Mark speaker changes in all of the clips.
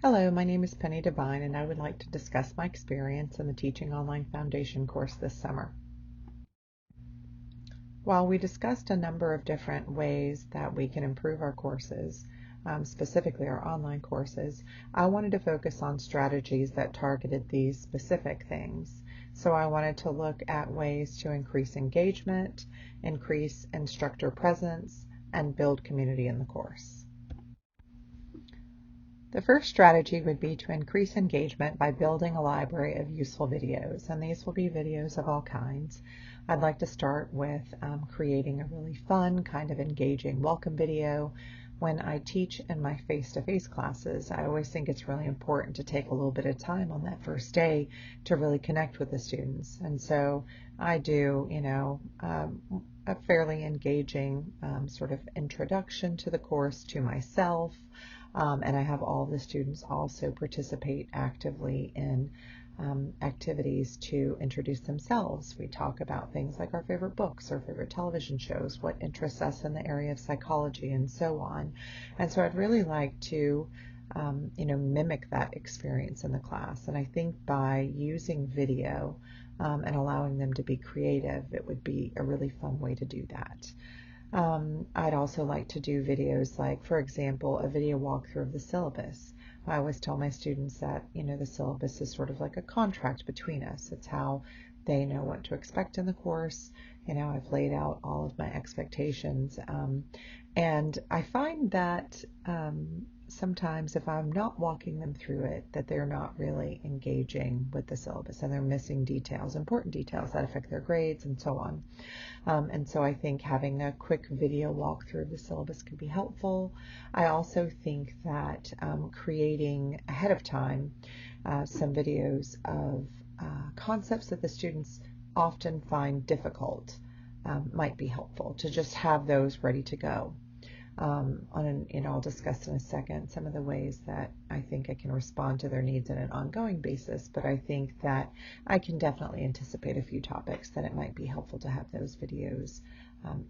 Speaker 1: Hello, my name is Penny Devine, and I would like to discuss my experience in the Teaching Online Foundation course this summer. While we discussed a number of different ways that we can improve our courses, specifically our online courses, I wanted to focus on strategies that targeted these specific things. So I wanted to look at ways to increase engagement, increase instructor presence, and build community in the course. The first strategy would be to increase engagement by building a library of useful videos, and these will be videos of all kinds. I'd like to start with creating a really fun, kind of engaging welcome video. When I teach in my face-to-face classes, I always think it's really important to take a little bit of time on that first day to really connect with the students. And so I do, a fairly engaging sort of introduction to the course to myself. And I have all the students also participate actively in activities to introduce themselves. We talk about things like our favorite books, our favorite television shows, what interests us in the area of psychology, and so on. And so I'd really like to mimic that experience in the class. And I think by using video and allowing them to be creative, it would be a really fun way to do that. I'd also like to do videos like, for example, a video walkthrough of the syllabus. I always tell my students that, the syllabus is sort of like a contract between us. It's how they know what to expect in the course. I've laid out all of my expectations. And I find that sometimes if I'm not walking them through it, that they're not really engaging with the syllabus and they're missing details, important details that affect their grades and so on. And so I think having a quick video walkthrough of the syllabus could be helpful. I also think that creating ahead of time some videos of concepts that the students often find difficult might be helpful to just have those ready to go. I'll discuss in a second some of the ways that I think I can respond to their needs on an ongoing basis, but I think that I can definitely anticipate a few topics that it might be helpful to have those videos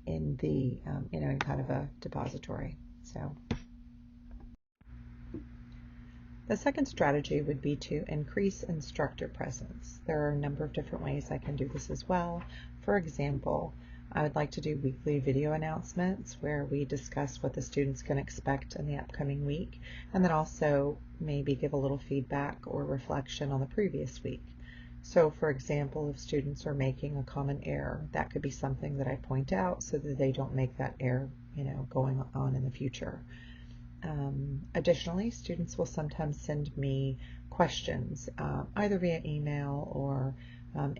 Speaker 1: in the, in kind of a depository. So the second strategy would be to increase instructor presence. There are a number of different ways I can do this as well. For example, I would like to do weekly video announcements where we discuss what the students can expect in the upcoming week, and then also maybe give a little feedback or reflection on the previous week. So for example, if students are making a common error, that could be something that I point out so that they don't make that error, going on in the future. Additionally, students will sometimes send me questions, either via email or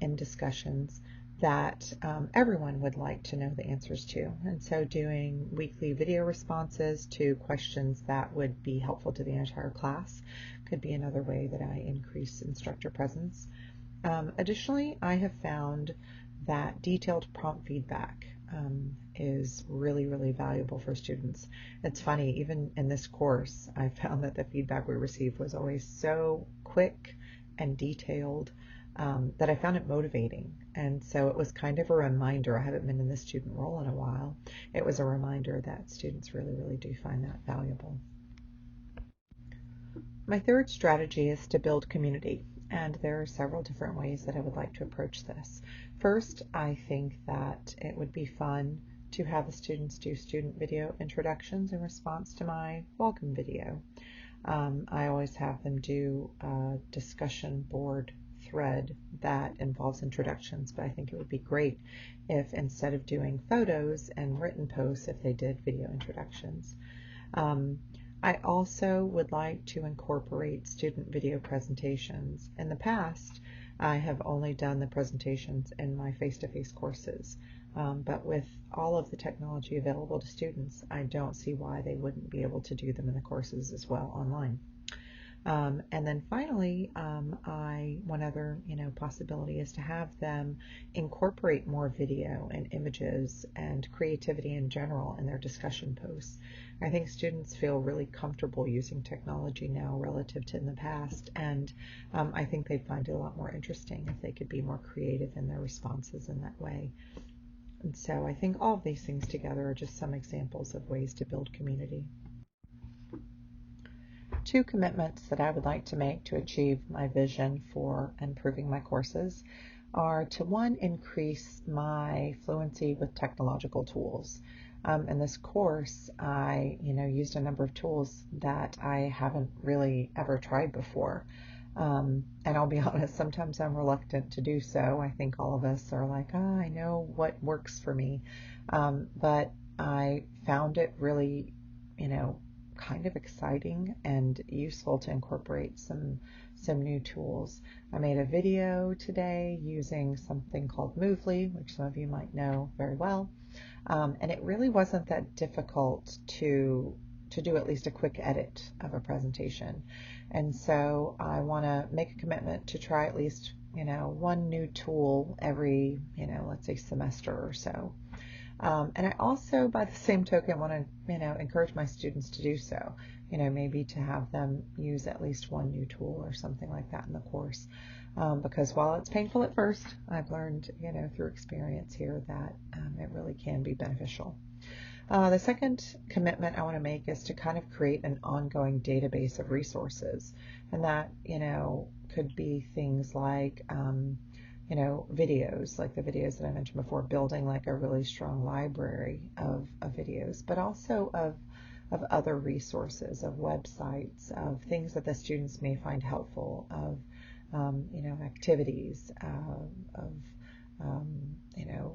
Speaker 1: in discussions that everyone would like to know the answers to. And so doing weekly video responses to questions that would be helpful to the entire class could be another way that I increase instructor presence. Additionally, I have found that detailed prompt feedback is really, really valuable for students. It's funny, even in this course, I found that the feedback we received was always so quick and detailed that I found it motivating. And so it was kind of a reminder. I haven't been in the student role in a while. It was a reminder that students really, really do find that valuable. My third strategy is to build community, and there are several different ways that I would like to approach this. First, I think that it would be fun to have the students do student video introductions in response to my welcome video. I always have them do a discussion board thread that involves introductions, but I think it would be great if instead of doing photos and written posts, if they did video introductions. I also would like to incorporate student video presentations. In the past, I have only done the presentations in my face-to-face courses, but with all of the technology available to students, I don't see why they wouldn't be able to do them in the courses as well online. And then finally, one other possibility is to have them incorporate more video and images and creativity in general in their discussion posts. I think students feel really comfortable using technology now relative to in the past, and I think they'd find it a lot more interesting if they could be more creative in their responses in that way. And so I think all of these things together are just some examples of ways to build community. two commitments that I would like to make to achieve my vision for improving my courses are to, one, increase my fluency with technological tools. In this course, I used a number of tools that I haven't really ever tried before. And I'll be honest, sometimes I'm reluctant to do so. I think all of us are like, I know what works for me. But I found it really, you know, kind of exciting and useful to incorporate some new tools. I made a video today using something called Movely, which some of you might know very well. And it really wasn't that difficult to do at least a quick edit of a presentation. And so I want to make a commitment to try at least, one new tool every, let's say semester or so. And I also, by the same token, want to, encourage my students to do so. Maybe to have them use at least one new tool or something like that in the course. Because while it's painful at first, I've learned, through experience here that it really can be beneficial. The second commitment I want to make is to kind of create an ongoing database of resources. And that, could be things like, videos, like the videos that I mentioned before, building like a really strong library of videos, but also of other resources, of websites, of things that the students may find helpful, of activities, of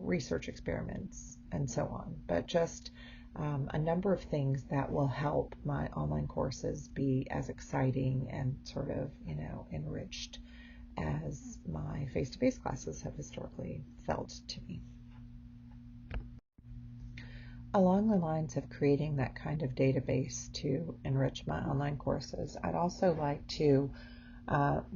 Speaker 1: research experiments, and so on. But just a number of things that will help my online courses be as exciting and sort of, enriched as my face-to-face classes have historically felt to me. Along the lines of creating that kind of database to enrich my online courses, I'd also like to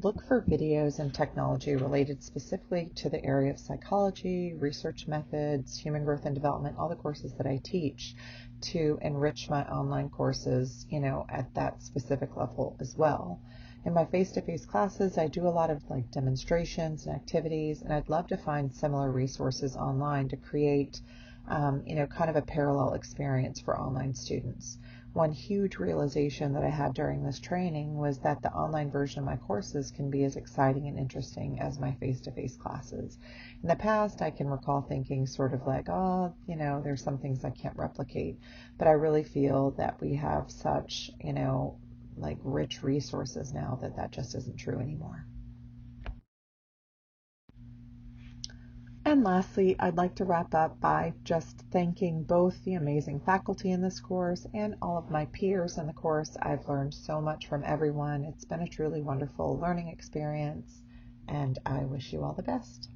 Speaker 1: look for videos and technology related specifically to the area of psychology, research methods, human growth and development, all the courses that I teach, to enrich my online courses, at that specific level as well. In my face-to-face classes, I do a lot of like demonstrations and activities, and I'd love to find similar resources online to create, kind of a parallel experience for online students. One huge realization that I had during this training was that the online version of my courses can be as exciting and interesting as my face-to-face classes. In the past, I can recall thinking sort of like, oh, there's some things I can't replicate, but I really feel that we have such, like rich resources now that just isn't true anymore. And lastly, I'd like to wrap up by just thanking both the amazing faculty in this course and all of my peers in the course. I've learned so much from everyone. It's been a truly wonderful learning experience, and I wish you all the best.